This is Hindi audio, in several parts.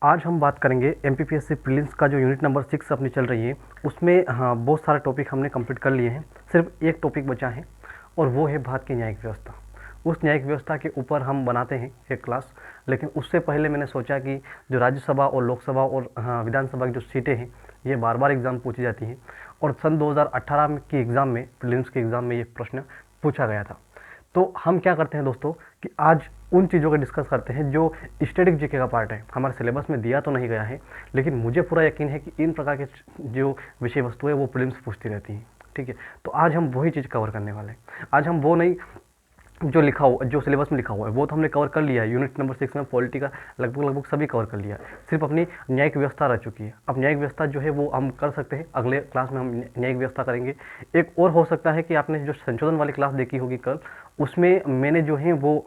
आज हम बात करेंगे एमपीपीएससी प्रीलिम्स का जो यूनिट नंबर 6 अपनी चल रही है उसमें बहुत सारे टॉपिक हमने कंप्लीट कर लिए हैं। सिर्फ एक टॉपिक बचा है और वो है भारत की न्यायिक व्यवस्था। उस न्यायिक व्यवस्था के ऊपर हम बनाते हैं एक क्लास। लेकिन उससे पहले मैंने सोचा कि जो राज्यसभा और लोकसभा और विधानसभा की जो सीटें हैं ये बार बार एग्ज़ाम पूछी जाती हैं और सन 2018 की एग्ज़ाम में, प्रीलिम्स के एग्ज़ाम में ये प्रश्न पूछा गया था। तो हम क्या करते हैं दोस्तों कि आज उन चीज़ों का डिस्कस करते हैं जो स्टैटिक जीके का पार्ट है। हमारे सिलेबस में दिया तो नहीं गया है, लेकिन मुझे पूरा यकीन है कि इन प्रकार के जो विषय वस्तु है वो प्रीलिम्स पूछती रहती हैं। ठीक है, तो आज हम वही चीज़ कवर करने वाले हैं। आज हम वो नहीं जो लिखा हो, जो सिलेबस में लिखा हुआ है वो तो हमने कवर कर लिया है। यूनिट नंबर 6 में पॉलिटी का लगभग सभी कवर कर लिया है। सिर्फ अपनी न्यायिक व्यवस्था रह चुकी है। अब न्यायिक व्यवस्था जो है वो हम कर सकते हैं, अगले क्लास में हम न्यायिक व्यवस्था करेंगे। एक और हो सकता है कि आपने जो संशोधन वाली क्लास देखी होगी कल, उसमें मैंने जो है वो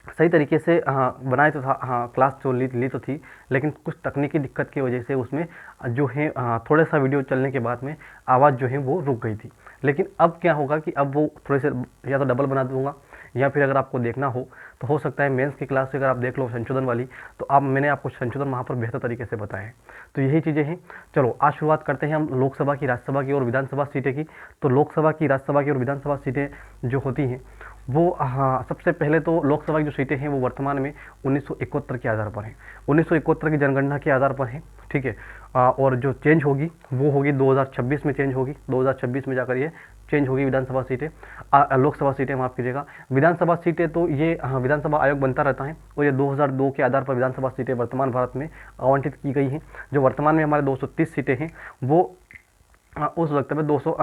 सही तरीके से बनाए तो था, क्लास तो ली तो थी, लेकिन कुछ तकनीकी दिक्कत की वजह से उसमें जो है थोड़ा सा वीडियो चलने के बाद में आवाज़ जो है वो रुक गई थी। लेकिन अब क्या होगा कि अब वो थोड़े से या तो डबल बना दूंगा, या फिर अगर आपको देखना हो तो हो सकता है मेंस की क्लास से अगर आप देख लो संशोधन वाली, तो अब मैंने आपको संशोधन वहाँ पर बेहतर तरीके से बताया है। तो यही चीज़ें हैं। चलो आज शुरुआत करते हैं हम लोकसभा की, राज्यसभा की और विधानसभा सीटें की। तो लोकसभा की, राज्यसभा की और विधानसभा सीटें जो होती हैं वो, सबसे पहले तो लोकसभा की जो सीटें हैं वो वर्तमान में 1971 के आधार पर हैं। 1971 की जनगणना के आधार पर हैं। ठीक है, और जो चेंज होगी वो होगी 2026 में चेंज होगी। 2026 में जाकर ये चेंज होगी विधानसभा सीटें, लोकसभा सीटें माफ़ कीजिएगा। विधानसभा सीटें तो ये विधानसभा आयोग बनता रहता है और ये 2002 के आधार पर विधानसभा सीटें वर्तमान भारत में आवंटित की गई हैं। जो वर्तमान में हमारे 230 सीटें हैं वो उस वक्त में 200,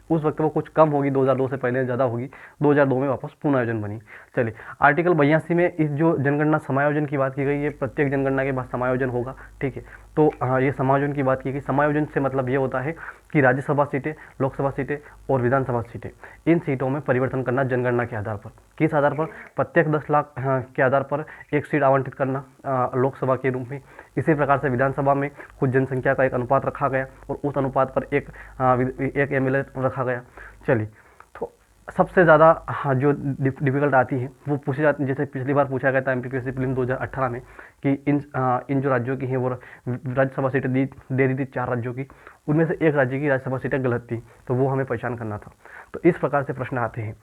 उस वक्त वो कुछ कम होगी, 2002 से पहले ज़्यादा होगी। 2002 में वापस पुनः आयोजन बनी। चलिए, आर्टिकल 82 में इस जो जनगणना समायोजन की बात की गई है, प्रत्येक जनगणना के बाद समायोजन होगा। ठीक है, तो ये समायोजन की बात की गई। समायोजन से मतलब ये होता है कि राज्यसभा सीटें, लोकसभा सीटें और विधानसभा सीटें, इन सीटों में परिवर्तन करना जनगणना के आधार पर। किस आधार पर? प्रत्येक 10 लाख के आधार पर एक सीट आवंटित करना लोकसभा के रूप में। इसी प्रकार से विधानसभा में कुछ जनसंख्या का एक अनुपात रखा गया और उस अनुपात पर एक एमएलए रखा गया। चलिए, तो सबसे ज़्यादा जो डिफिकल्ट आती है वो पूछी जाती है, जैसे पिछली बार पूछा गया था एमपीपीएससी प्रीलिम्स 2018 में कि इन जो राज्यों की हैं वो राज्यसभा सीटें दे दी थी 4 राज्यों की, उनमें से एक राज्य की राज्यसभा सीटें गलत थी, तो वो हमें पहचान करना था। तो इस प्रकार से प्रश्न आते हैं।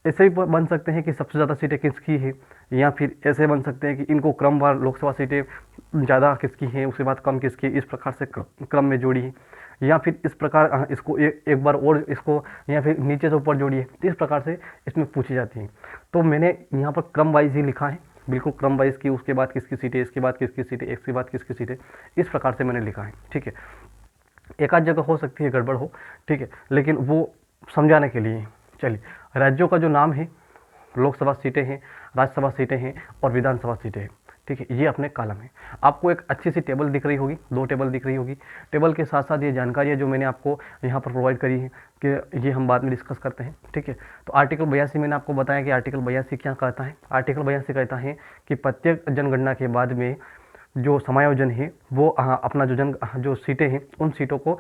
ऐसे भी बन सकते हैं कि सबसे ज़्यादा सीटें किसकी है, या फिर ऐसे बन सकते हैं कि इनको क्रमवार लोकसभा सीटें ज़्यादा किसकी हैं, उसके बाद कम किसकी, इस प्रकार से क्रम में जोड़ी है। या फिर इस प्रकार इसको एक बार और इसको, या फिर नीचे से ऊपर जोड़िए। तो इस प्रकार से इसमें पूछी जाती हैं। तो मैंने यहाँ पर क्रम वाइज ही लिखा है, बिल्कुल क्रम वाइज की, उसके बाद किसकी सीटें, इसके बाद किसकी सीटें, इसके बाद किसकी सीटें, इस प्रकार से मैंने लिखा है। ठीक है, एक आध जगह हो सकती है गड़बड़ हो, ठीक है, लेकिन वो समझाने के लिए। चलिए, राज्यों का जो नाम है, लोकसभा सीटें हैं, राज्यसभा सीटें हैं और विधानसभा सीटें हैं। ठीक है, ये अपने कॉलम है। आपको एक अच्छी सी टेबल दिख रही होगी, 2 टेबल दिख रही होगी। टेबल के साथ साथ ये जानकारी है जो मैंने आपको यहाँ पर प्रोवाइड करी है कि ये हम बाद में डिस्कस करते हैं। ठीक है, तो आर्टिकल 82 मैंने आपको बताया कि आर्टिकल 82 क्या कहता है। आर्टिकल 82 कहता है कि प्रत्येक जनगणना के बाद में जो समायोजन है वो अपना जो सीटें हैं उन सीटों को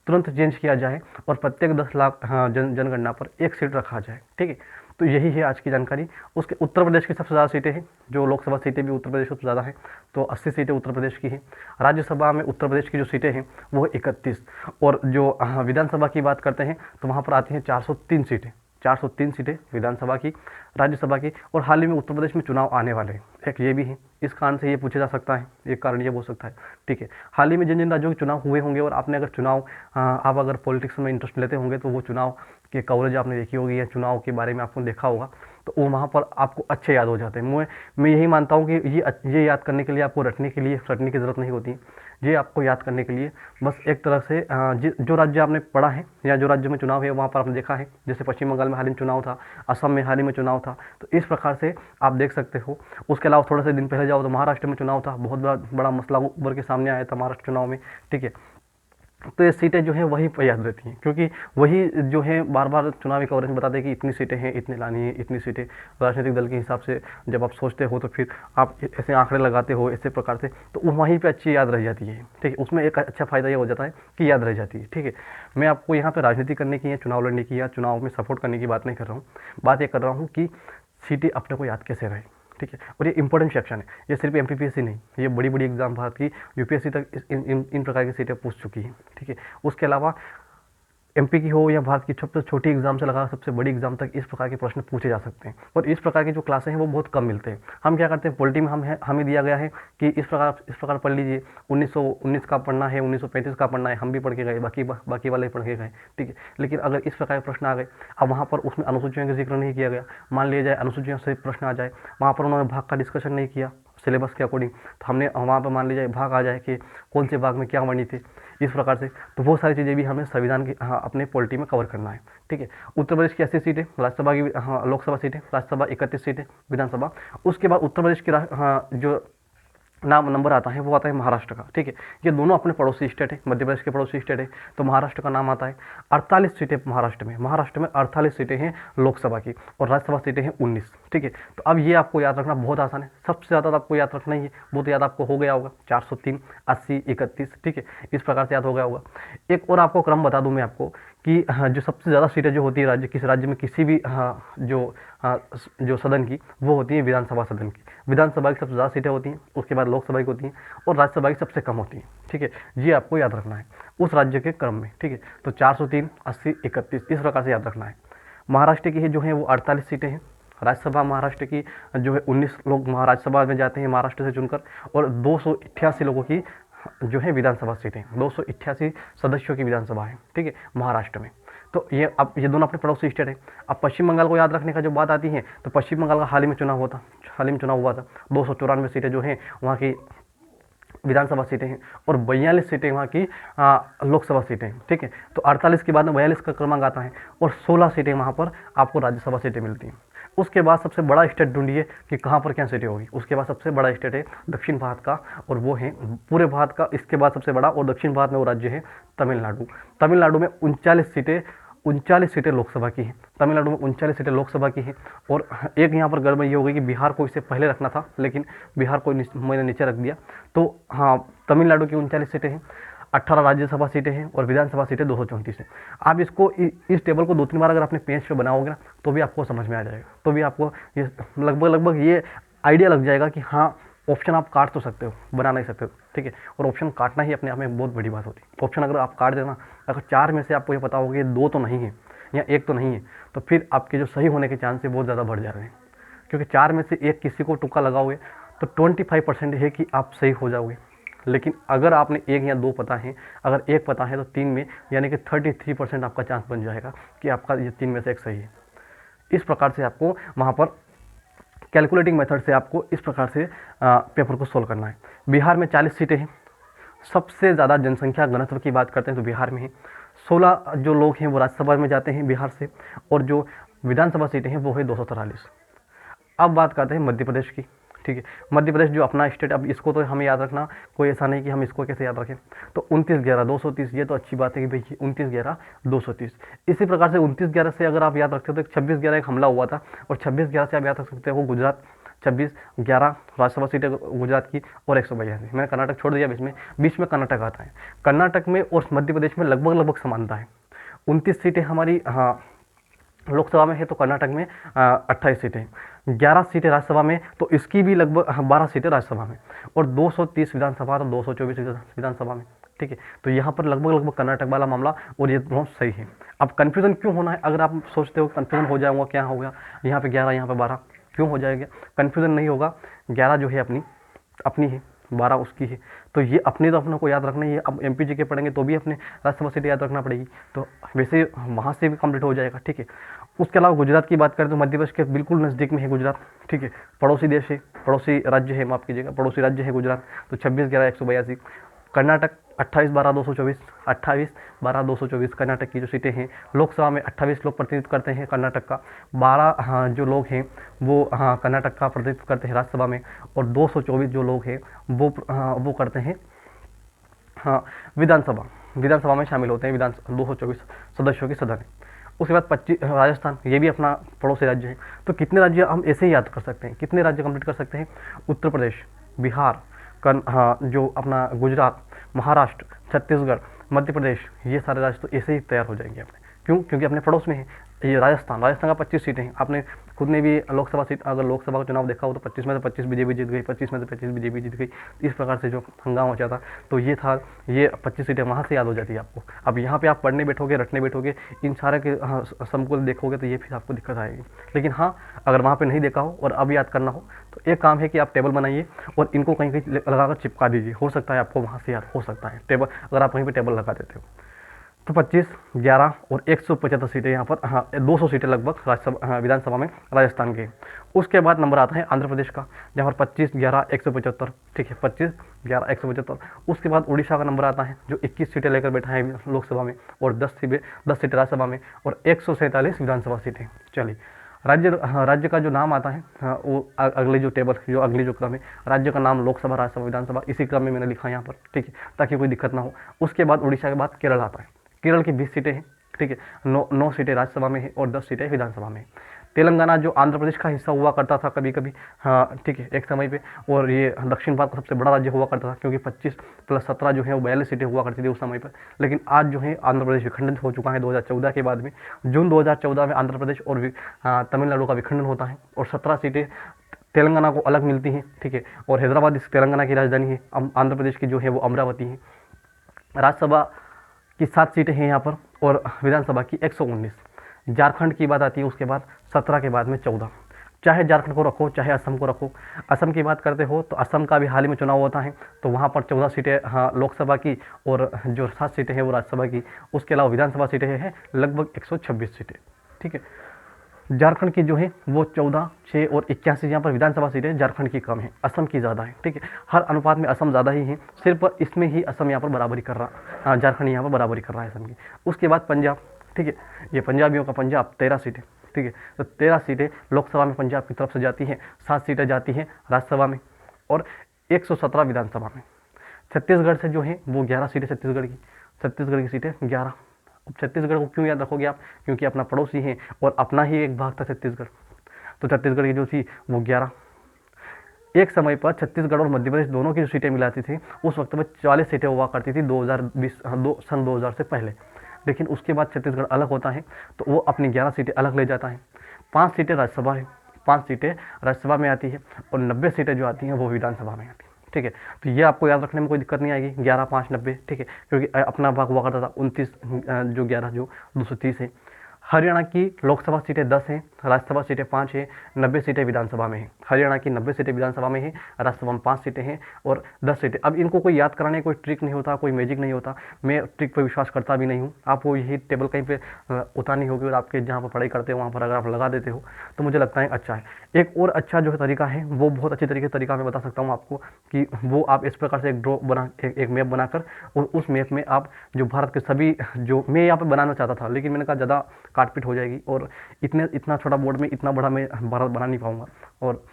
तुरंत चेंज किया जाए और प्रत्येक 10 लाख जनगणना पर एक सीट रखा जाए। ठीक है, तो यही है आज की जानकारी। उसके उत्तर प्रदेश की सबसे ज़्यादा सीटें हैं, जो लोकसभा सीटें भी उत्तर प्रदेश की सबसे ज़्यादा हैं, तो 80 सीटें उत्तर प्रदेश की हैं। राज्यसभा में उत्तर प्रदेश की जो सीटें हैं वो 31, और जो विधानसभा की बात करते हैं तो वहाँ पर आती हैं 403 सीटें। 403 सीटें विधानसभा की, राज्यसभा की। और हाल ही में उत्तर प्रदेश में चुनाव आने वाले हैं, एक ये भी है, इस कारण से ये पूछा जा सकता है, एक कारण ये हो सकता है। ठीक है, हाल ही में जिन जिन राज्यों के चुनाव हुए होंगे, और आपने अगर चुनाव, आप अगर पॉलिटिक्स में इंटरेस्ट लेते होंगे तो वो चुनाव की कवरेज आपने देखी होगी या चुनाव के बारे में आपने देखा होगा, तो वो वहाँ पर आपको अच्छे याद हो जाते हैं। मैं यही मानता हूँ कि ये याद करने के लिए आपको रटने की ज़रूरत नहीं होती। ये आपको याद करने के लिए बस एक तरह से जो राज्य आपने पढ़ा है या जो राज्य में चुनाव है वहाँ पर आपने देखा है, जैसे पश्चिम बंगाल में हाल ही में चुनाव था, असम में हाल ही में चुनाव था, तो इस प्रकार से आप देख सकते हो। उसके अलावा थोड़े से दिन पहले जाओ तो महाराष्ट्र में चुनाव था, बहुत बड़ा मसला उभर के सामने आया था महाराष्ट्र चुनाव में। ठीक है, तो ये सीटें जो हैं वही याद रहती हैं, क्योंकि वही जो है बार बार चुनावी कवरेज में बताते हैं कि इतनी सीटें हैं, इतनी लानी है, इतनी सीटें। राजनीतिक दल के हिसाब से जब आप सोचते हो तो फिर आप ऐसे आंकड़े लगाते हो ऐसे प्रकार से, तो वहीं पे अच्छी याद रह जाती है। ठीक है, उसमें एक अच्छा फ़ायदा ये हो जाता है कि याद रह जाती है। ठीक है, मैं आपको यहाँ पर राजनीति करने की या चुनाव लड़ने की या चुनाव में सपोर्ट करने की बात नहीं कर रहा हूँ। बात ये कर रहा हूँ कि सीटें अपने को याद कैसे रहे। ठीक है। और ये इंपॉर्टेंट सेक्शन है, ये सिर्फ एमपीपीएससी नहीं, ये बड़ी बड़ी एग्जाम भारत की यूपीएससी तक इन प्रकार की सीटें पूछ चुकी हैं, ठीक है। उसके अलावा एमपी की हो या भारत की सबसे छोटी एग्जाम से लगा सबसे बड़ी एग्जाम तक इस प्रकार के प्रश्न पूछे जा सकते हैं। और इस प्रकार की जो क्लासें हैं वो बहुत कम मिलते हैं। हम क्या करते हैं, पॉलिटी में हमें दिया गया है कि इस प्रकार पढ़ लीजिए, 1919 का पढ़ना है, 1935 का पढ़ना है, हम भी पढ़ के गए, बाकी वाले पढ़ के गए, ठीक है। लेकिन अगर इस प्रकार के प्रश्न आ गए, अब वहाँ पर उसमें अनुसूचियों का जिक्र नहीं किया गया, मान लिया जाए अनुसूचियों से प्रश्न आ जाए, वहाँ पर उन्होंने भाग का डिस्कशन नहीं किया सिलेबस के अकॉर्डिंग, तो हमने वहाँ पर मान लीजिए भाग आ जाए कि कौन से भाग में क्या वर्णित है, इस प्रकार से, तो वो सारी चीज़ें भी हमें संविधान की अपने पॉलिटी में कवर करना है, ठीक है। उत्तर प्रदेश की 80 सीटें, राज्यसभा की लोकसभा सीटें, राज्यसभा 31 सीटें, विधानसभा। उसके बाद उत्तर प्रदेश की जो नंबर आता है वो आता है महाराष्ट्र का, ठीक है। ये दोनों अपने पड़ोसी स्टेट है, मध्य प्रदेश के पड़ोसी स्टेट है, तो महाराष्ट्र का नाम आता है। 48 सीटें महाराष्ट्र में 48 सीटें हैं लोकसभा की, और राज्यसभा सीटें हैं 19, ठीक है। तो अब ये आपको याद रखना बहुत आसान है, सबसे ज़्यादा तो आपको याद रखना ही है, वो तो याद आपको हो गया होगा, 403, 80, 31, ठीक है, इस प्रकार से याद हो गया होगा। एक और आपको क्रम बता दूं मैं आपको कि जो सबसे ज़्यादा सीटें जो होती है किसी राज्य में किसी भी जो सदन की, वो होती है विधानसभा सदन की। विधानसभा की सबसे ज़्यादा सीटें होती हैं, उसके बाद लोकसभा की होती हैं, और राज्यसभा की सबसे कम होती हैं, ठीक है। ये आपको याद रखना है उस राज्य के क्रम में, ठीक है। तो 403, 80, 31 इस प्रकार से याद रखना है। महाराष्ट्र की जो है वो 48 सीटें हैं, राज्यसभा महाराष्ट्र की जो है 19 लोग राज्यसभा में जाते हैं महाराष्ट्र से चुनकर, और 288 लोगों की जो है विधानसभा सीटें, 288 सदस्यों की विधानसभा है, ठीक है, महाराष्ट्र में। तो ये अब ये दोनों अपने पड़ोसी स्टेट है। अब पश्चिम बंगाल को याद रखने का जो बात आती है, तो पश्चिम बंगाल का हाल ही में चुनाव हुआ था, 294 सीटें जो हैं वहाँ की विधानसभा सीटें हैं, और 42 सीटें वहाँ की लोकसभा सीटें हैं, ठीक है। तो 48 के बाद में 42 का क्रमांक आता है, और 16 सीटें वहाँ पर आपको राज्यसभा सीटें मिलती हैं। उसके बाद सबसे बड़ा स्टेट ढूंढिए कि कहाँ पर क्या सीटें होगी। उसके बाद सबसे बड़ा स्टेट है दक्षिण भारत का, और वो है पूरे भारत का इसके बाद सबसे बड़ा, और दक्षिण भारत में वो राज्य है तमिलनाडु। तमिलनाडु में 39 सीटें लोकसभा की हैं, तमिलनाडु में 39 सीटें लोकसभा की हैं। और एक यहाँ पर गड़बड़ ये हो गई कि बिहार को इससे पहले रखना था, लेकिन बिहार को मैंने नीचे रख दिया। तो हाँ, तमिलनाडु की 39 सीटें हैं, 18 राज्यसभा सीटें हैं, और विधानसभा सीटें 234 हैं। आप इसको इस टेबल को 2-3 बार अगर अपने पेज पे बनाओगे ना, तो भी आपको समझ में आ जाएगा, तो भी आपको ये लगभग ये आइडिया लग जाएगा कि हाँ, ऑप्शन आप काट तो सकते हो, बना नहीं सकते हो, ठीक है। और ऑप्शन काटना ही अपने आप में बहुत बड़ी बात होती है। ऑप्शन अगर आप काट देना, अगर 4 में से आपको ये पता होगा कि 2 तो नहीं है या 1 तो नहीं है, तो फिर आपके जो सही होने के चांस है बहुत ज़्यादा बढ़ जा रहे हैं, क्योंकि 4 में से 1 किसी को तुक्का लगाओगे तो 25% है कि आप सही हो जाओगे। लेकिन अगर आपने 1 या 2 पता है, अगर 1 पता है तो 3 में यानी कि 33% आपका चांस बन जाएगा कि आपका ये 3 में से 1 सही है। इस प्रकार से आपको वहाँ पर कैलकुलेटिंग मेथड से आपको इस प्रकार से पेपर को सोल्व करना है। बिहार में 40 सीटें हैं, सबसे ज़्यादा जनसंख्या घनत्व की बात करते हैं तो बिहार में है। 16 जो लोग हैं वो राज्यसभा में जाते हैं बिहार से, और जो विधानसभा सीटें हैं वो है 243। अब बात करते हैं मध्य प्रदेश की, ठीक है। मध्य प्रदेश जो अपना स्टेट, अब इसको तो हमें याद रखना, कोई ऐसा नहीं कि हम इसको कैसे याद रखें। तो 29/11 230, ये तो अच्छी बात है कि भाई 29/11 230। इसी प्रकार से 29/11 से अगर आप याद रखते हो तो 26/11 एक हमला हुआ था, और 26/11 से आप याद रख सकते हो गुजरात 26/11 राज्यसभा सीटें गुजरात की, और 182। मैंने कर्नाटक छोड़ दिया बीच में कर्नाटक आता है। कर्नाटक में और मध्य प्रदेश में लगभग समानता है। 29 सीटें हमारी लोकसभा में है, तो कर्नाटक में 28 सीटें, 11 सीटें राज्यसभा में, तो इसकी भी लगभग 12 सीटें राज्यसभा में, और 230 विधानसभा, तो 224 विधानसभा में, ठीक है। तो यहाँ पर लगभग कर्नाटक वाला मामला, और ये दोनों सही है। अब कन्फ्यूजन क्यों होना है, अगर आप सोचते हो कन्फ्यूजन हो जाएगा, क्या होगा, यहाँ पे 11 यहाँ पे 12 क्यों हो जाएगा, कन्फ्यूजन नहीं होगा। 11 जो है अपनी है, 12 उसकी है, तो ये अपने तो अपने को याद रखना ही है। अब एमपीजी के पढ़ेंगे तो भी अपने राज्यसभा सीटें याद रखना पड़ेगी, तो वैसे वहाँ से भी कंप्लीट हो जाएगा, ठीक है। उसके अलावा गुजरात की बात करें तो मध्य प्रदेश के बिल्कुल नज़दीक में है गुजरात, ठीक है, पड़ोसी देश है, पड़ोसी राज्य है, माफ़ कीजिएगा, पड़ोसी राज्य है गुजरात। तो 26/11 182। कर्नाटक 28/12 224, 28/12 कर्नाटक की जो सीटें हैं। लोकसभा में 28 लोग प्रतिनिधित्व करते हैं कर्नाटक का, 12 जो लोग हैं वो कर्नाटक का प्रतिनिधित्व करते हैं राज्यसभा में, और 224 जो लोग हैं वो करते हैं विधानसभा में शामिल होते हैं। 224 सदस्यों की सदन है। उसके बाद 25 राजस्थान, ये भी अपना पड़ोसी राज्य है। तो कितने राज्य हम ऐसे ही याद कर सकते हैं, कितने राज्य कंप्लीट कर सकते हैं, उत्तर प्रदेश, बिहार, जो अपना गुजरात, महाराष्ट्र, छत्तीसगढ़, मध्य प्रदेश, ये सारे राज्य तो ऐसे ही तैयार हो जाएंगे अपने। क्यों? क्योंकि अपने पड़ोस में है। ये राजस्थान का 25 सीटें हैं, आपने खुद ने भी लोकसभा सीट, अगर लोकसभा का चुनाव देखा हो तो 25 में से 25 बीजेपी जीत गई, 25 में से 25 बीजेपी जीत गई। इस प्रकार से जो हंगामा हो जाता, तो ये था, ये 25 सीटें वहाँ से याद हो जाती है आपको। अब यहाँ पे आप पढ़ने बैठोगे, रटने बैठोगे, इन सारे के सम को देखोगे तो ये फिर आपको दिक्कत आएगी। लेकिन हाँ, अगर वहाँ पे नहीं देखा हो और अब याद करना हो तो एक काम है कि आप टेबल बनाइए और इनको कहीं कहीं लगाकर चिपका दीजिए, हो सकता है आपको वहाँ से याद हो सकता है टेबल, अगर आप कहीं पर टेबल लगा देते हो। तो 25, 11 और 175 सीटें यहाँ पर, हाँ 200 सीटें लगभग राज्यसभा, हाँ, विधानसभा में राजस्थान के। उसके बाद नंबर आता है आंध्र प्रदेश का, जहाँ पर 25, 11, 175, ठीक है, 25, 11, 175। उसके बाद उड़ीसा का नंबर आता है, जो 21 सीटें लेकर बैठा है लोकसभा में और 10 सीटें राज्यसभा में और 147 विधानसभा सीटें। चलिए, राज्य का जो नाम आता है, हाँ, वो अगले जो टेबल, जो अगली जो क्रम है, राज्य का नाम लोकसभा, राज्यसभा, विधानसभा, इसी क्रम में मैंने लिखा है यहाँ पर, ठीक है, ताकि कोई दिक्कत ना हो। उसके बाद उड़ीसा के बाद केरल आता है। केरल की 20 सीटें हैं, ठीक है, 9 सीटें राज्यसभा में है और 10 सीटें विधानसभा में। तेलंगाना जो आंध्र प्रदेश का हिस्सा हुआ करता था कभी कभी, हाँ ठीक है, एक समय पे, और ये दक्षिण भारत का सबसे बड़ा राज्य हुआ करता था, क्योंकि 25 + 17 जो है वो 42 सीटें हुआ करती थी उस समय पर। लेकिन आज जो है आंध्र प्रदेश विखंडित हो चुका है 2014 के बाद में। जून 2014 में आंध्र प्रदेश और तमिलनाडु का विखंडन होता है और 17 सीटें तेलंगाना को अलग मिलती हैं, ठीक है, और हैदराबाद इस तेलंगाना की राजधानी है। आंध्र प्रदेश की जो है वो अमरावती है। राज्यसभा की 7 सीटें हैं यहाँ पर और विधानसभा की 119। झारखंड की बात आती है उसके बाद 17 के बाद में 14। चाहे झारखंड को रखो, चाहे असम को रखो। असम की बात करते हो तो असम का भी हाल ही में चुनाव होता है, तो वहाँ पर 14 सीटें, हाँ, लोकसभा की और जो 7 सीटें हैं वो राज्यसभा की। उसके अलावा विधानसभा सीटें हैं लगभग 126 सीटें, ठीक है। झारखंड की जो है वो 14, 6 और 81 यहाँ पर विधानसभा सीटें झारखंड की कम है, असम की ज़्यादा है, ठीक है। हर अनुपात में असम ज़्यादा ही है, सिर्फ इसमें ही असम यहाँ पर बराबरी कर रहा, झारखंड यहाँ पर बराबरी कर रहा है असम की। उसके बाद पंजाब, ठीक है, ये पंजाबियों का पंजाब, 13 सीटें, ठीक है। तो 13 सीटें लोकसभा में पंजाब की तरफ से जाती हैं, 7 सीटें जाती हैं राज्यसभा में और 117 विधानसभा में। छत्तीसगढ़ से जो है वो 11 सीटें, छत्तीसगढ़ की सीटें 11। अब छत्तीसगढ़ को क्यों याद रखोगे आप, क्योंकि अपना पड़ोसी है और अपना ही एक भाग था छत्तीसगढ़, तो छत्तीसगढ़ की जो थी वो 11। एक समय पर छत्तीसगढ़ और मध्य प्रदेश दोनों की जो सीटें मिलाती थी उस वक्त में 40 सीटें हुआ करती थी 2020, सन 2000 से पहले। लेकिन उसके बाद छत्तीसगढ़ अलग होता है तो वो अपनी 11 सीटें अलग ले जाता है। 5 सीटें राज्यसभा है, 5 सीटें राज्यसभा में आती है और 90 सीटें जो आती हैं वो विधानसभा में आती है, ठीक है। तो ये आपको याद रखने में कोई दिक्कत नहीं आएगी, 11, 5, 90, ठीक है, क्योंकि अपना भाग हुआ करता था 29, जो 11 जो 230 है। हरियाणा की लोकसभा सीटें 10 हैं, राज्यसभा सीटें 5 हैं, 90 सीटें विधानसभा में हैं। हरियाणा की 90 सीटें विधानसभा में हैं, राज्यसभा में 5 सीटें हैं और 10 सीटें। अब इनको कोई याद कराने कोई ट्रिक नहीं होता, कोई मैजिक नहीं होता, मैं ट्रिक पर विश्वास करता भी नहीं हूँ। आपको यही टेबल कहीं पे उतारनी होगी और आपके जहाँ पर पढ़ाई करते हो वहाँ पर अगर आप लगा देते हो तो मुझे लगता है अच्छा है। एक और अच्छा जो तरीका है वो बहुत अच्छे तरीके से तरीका मैं बता सकता हूँ आपको, कि वो आप इस प्रकार से एक ड्रॉ बना, एक मैप बनाकर, और उस मैप में आप जो भारत के सभी, जो मैं यहाँ पर बनाना चाहता था लेकिन मैंने कहा ज़्यादा काटपीट हो जाएगी और इतना छोटा बोर्ड में इतना बड़ा मैं भारत बना नहीं पाऊंगा और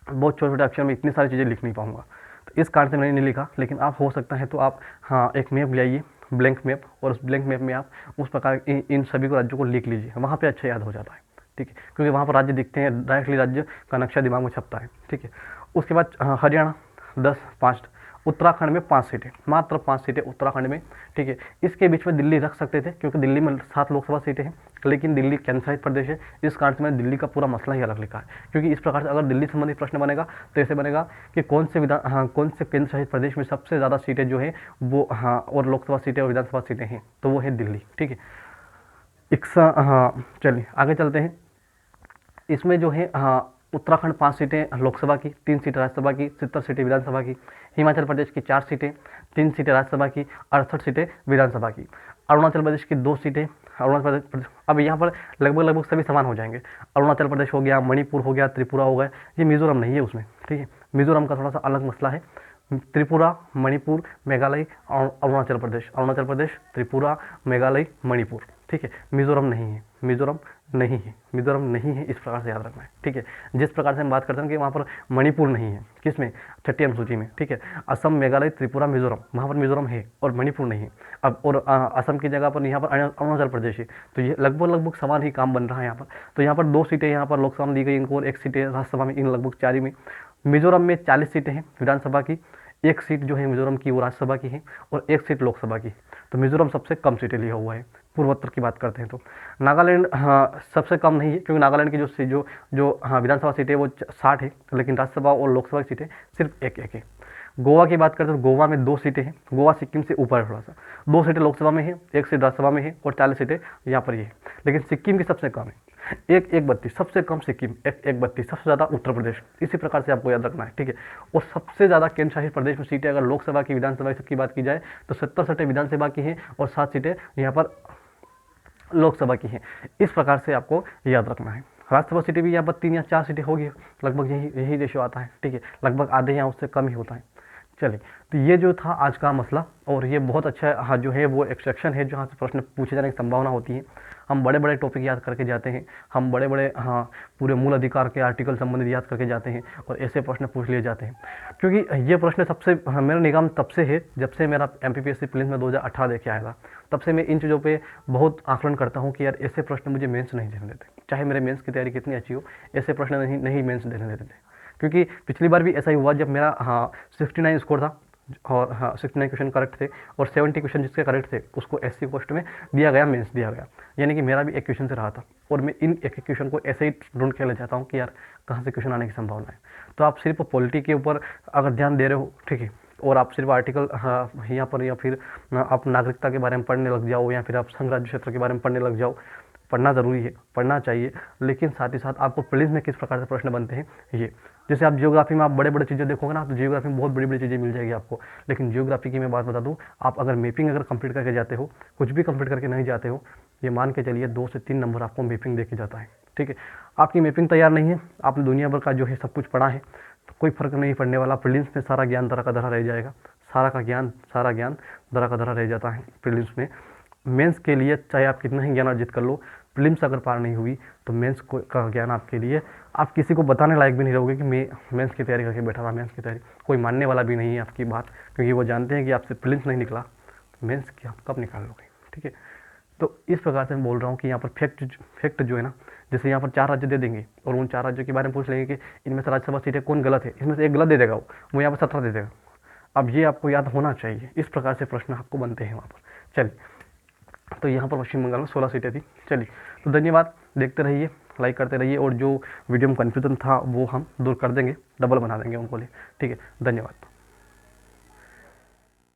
बहुत छोटे छोटे अक्षर में इतनी सारी चीज़ें लिख नहीं पाऊंगा, तो इस कारण से मैंने नहीं लिखा। लेकिन आप हो सकता है तो आप, हाँ, एक मैप ले आइए, ब्लैंक मैप, और उस ब्लैंक मैप में आप उस प्रकार इन सभी को राज्यों को लिख लीजिए, वहाँ पे अच्छा याद हो जाता है, ठीक है, क्योंकि वहाँ पर राज्य दिखते हैं, डायरेक्टली राज्य का नक्शा दिमाग में छपता है, ठीक है। उसके बाद हरियाणा 10, 5, उत्तराखंड में 5 सीटें, मात्र 5 सीटें उत्तराखंड में, ठीक है। इसके बीच में दिल्ली रख सकते थे क्योंकि दिल्ली में 7 लोकसभा सीटें हैं, लेकिन दिल्ली केंद्रशासित प्रदेश है, इस कारण से मैंने दिल्ली का पूरा मसला ही अलग लिखा है। क्योंकि इस प्रकार से अगर दिल्ली संबंधित प्रश्न बनेगा तो ऐसे बनेगा कि कौन से केंद्र शासित प्रदेश में सबसे ज़्यादा सीटें जो है वो, हाँ, और लोकसभा सीटें और विधानसभा सीटें हैं, तो वो है दिल्ली, ठीक है। हाँ, चलिए आगे चलते हैं। इसमें जो है, हाँ, उत्तराखंड 5 सीटें लोकसभा की, 3 सीटें राज्यसभा की, 70 सीटें विधानसभा की। हिमाचल प्रदेश की 4 सीटें, 3 सीटें राज्यसभा की, 68 सीटें विधानसभा की। अरुणाचल प्रदेश की 2 सीटें, अरुणाचल प्रदेश, अब यहाँ पर लगभग सभी समान हो जाएंगे। अरुणाचल प्रदेश हो गया, मणिपुर हो गया, त्रिपुरा हो गया, ये मिजोरम नहीं है उसमें, ठीक है। मिजोरम का थोड़ा सा अलग मसला है। त्रिपुरा, मणिपुर, मेघालय और अरुणाचल प्रदेश, त्रिपुरा, मेघालय, मणिपुर, ठीक है। मिजोरम नहीं है, मिजोरम नहीं है, इस प्रकार से याद रखना है, ठीक है। जिस प्रकार से हम बात करते हैं कि वहाँ पर मणिपुर नहीं है, किसमें, 6ठी अनुसूची में, ठीक है। असम, मेघालय, त्रिपुरा, मिजोरम, वहाँ पर मिजोरम है और मणिपुर नहीं है। अब और असम की जगह पर यहाँ पर अरुणाचल प्रदेश है, तो ये लगभग समान ही काम बन रहा है यहाँ पर। तो यहाँ पर 2 सीटें यहाँ पर लोकसभा में दी गई इनको और 1 सीटें राज्यसभा में, इन लगभग 4 ही में। मिजोरम में 40 सीटें हैं विधानसभा की, एक सीट जो है मिजोरम की वो राज्यसभा की है और एक सीट लोकसभा की। तो मिजोरम सबसे कम सीटें लिया हुआ है। पूर्वोत्तर की बात करते हैं तो नागालैंड हाँ सबसे कम नहीं है, क्योंकि नागालैंड की जो हाँ विधानसभा सीटें वो 60 है, लेकिन राज्यसभा और लोकसभा की सीटें सिर्फ एक एक है। गोवा की बात करते हैं तो गोवा में 2 सीटें हैं, गोवा सिक्किम से ऊपर है थोड़ा सा। 2 सीटें लोकसभा में है, एक सीट राज्यसभा में है और 40 सीटें यहाँ पर ये है। लेकिन सिक्किम की सबसे कम है, 1/32 सबसे कम सिक्किम, 1/32 सबसे ज़्यादा उत्तर प्रदेश। इसी प्रकार से आपको याद रखना है, ठीक है। और सबसे ज़्यादा केंद्र शासित प्रदेश में सीटें अगर लोकसभा की विधानसभा की बात की जाए तो 70 सीटें विधानसभा की हैं और 7 सीटें यहाँ पर लोकसभा की हैं। इस प्रकार से आपको याद रखना है। राज्यसभा सीटें भी यहाँ पर 3 या 4 सीटें होगी, लगभग यही रेशो आता है, ठीक है। लगभग आधे या उससे कम ही होता है। चलिए, तो ये जो था आज का मसला, और ये बहुत अच्छा हाँ जो है वो एक सेक्शन है जहाँ से प्रश्न पूछे जाने की संभावना होती है। हम बड़े बड़े टॉपिक याद करके जाते हैं, हम बड़े बड़े हाँ पूरे मूल अधिकार के आर्टिकल संबंधित याद करके जाते हैं और ऐसे प्रश्न पूछ लिए जाते हैं। क्योंकि ये प्रश्न सबसे मेरा निगम तब से है जब से मेरा MPPSC प्रीलिम्स में 2018 देखे आया था, तब से मैं इन चीज़ों पे बहुत आकलन करता हूँ कि यार ऐसे प्रश्न मुझे मेंस नहीं देने देते, चाहे मेरे मेंस की तैयारी कितनी अच्छी हो, ऐसे प्रश्न नहीं मेंस देने देते थे। क्योंकि पिछली बार भी ऐसा ही हुआ जब मेरा 69 स्कोर था और 69 क्वेश्चन करेक्ट थे और 70 क्वेश्चन जिसके करेक्ट थे उसको SC पोस्ट में दिया गया, मेंस दिया गया। यानी कि मेरा भी एक क्वेश्चन से रहा था और मैं इन एक क्वेश्चन को ऐसे ही ढूंढ के ले जाता हूँ कि यार कहाँ से क्वेश्चन आने की संभावना है। तो आप सिर्फ पॉलिटी के ऊपर अगर ध्यान दे रहे हो, ठीक है, और आप सिर्फ आर्टिकल यहाँ पर या फिर आप नागरिकता के बारे में पढ़ने लग जाओ या फिर आप संघ राज्य क्षेत्र के बारे में पढ़ने लग जाओ, पढ़ना ज़रूरी है, पढ़ना चाहिए, लेकिन साथ ही साथ आपको प्रीलिम्स में किस प्रकार से प्रश्न बनते हैं ये। जैसे आप जियोग्राफी में आप बड़े बड़े चीज़ें देखोगे ना, तो जियोग्राफी में बहुत बड़ी बड़ी चीज़ें मिल जाएगी आपको। लेकिन जियोग्राफी की मैं बात बता दूं, आप अगर मैपिंग अगर कंप्लीट करके जाते हो, कुछ भी कंप्लीट करके नहीं जाते हो, ये मान के चलिए 2 से 3 नंबर आपको मैपिंग दे के जाता है, ठीक है। आपकी मैपिंग तैयार नहीं है, आपने दुनिया भर का जो है सब कुछ पढ़ा है, तो कोई फर्क नहीं पड़ने वाला। प्रीलिम्स में सारा ज्ञान दरा का दरा रह जाएगा, सारा ज्ञान दरा का दरा रह जाता है प्रीलिम्स में। मेंस के लिए चाहे आप कितना ही ज्ञान अर्जित कर लो, प्रीलिम्स अगर पार नहीं हुई तो मेंस का ज्ञान आपके लिए, आप किसी को बताने लायक भी नहीं रहोगे कि मैं मेंस की तैयारी करके बैठा था। मेंस की तैयारी कोई मानने वाला भी नहीं है आपकी बात, क्योंकि वो जानते हैं कि आपसे प्रीलिम्स नहीं निकला, तो मेंस की आप कब निकाल लोगे, ठीक है। तो इस प्रकार से मैं बोल रहा हूँ कि यहाँ पर फैक्ट जो है ना, जैसे यहाँ पर 4 राज्य दे देंगे और उन 4 राज्यों के बारे में पूछ लेंगे कि इनमें से राज्यसभा सीटें कौन गलत है, इसमें से एक गलत दे देगा वो यहाँ पर 17 दे देगा। अब ये आपको याद होना चाहिए, इस प्रकार से प्रश्न आपको बनते हैं वहाँ पर। चलिए, तो यहाँ पर पश्चिम बंगाल में 16 सीटें थी। चलिए, तो धन्यवाद, देखते रहिए, लाइक करते रहिए, और जो वीडियो में कन्फ्यूजन था वो हम दूर कर देंगे, डबल बना देंगे उनको लिए, ठीक है। धन्यवाद।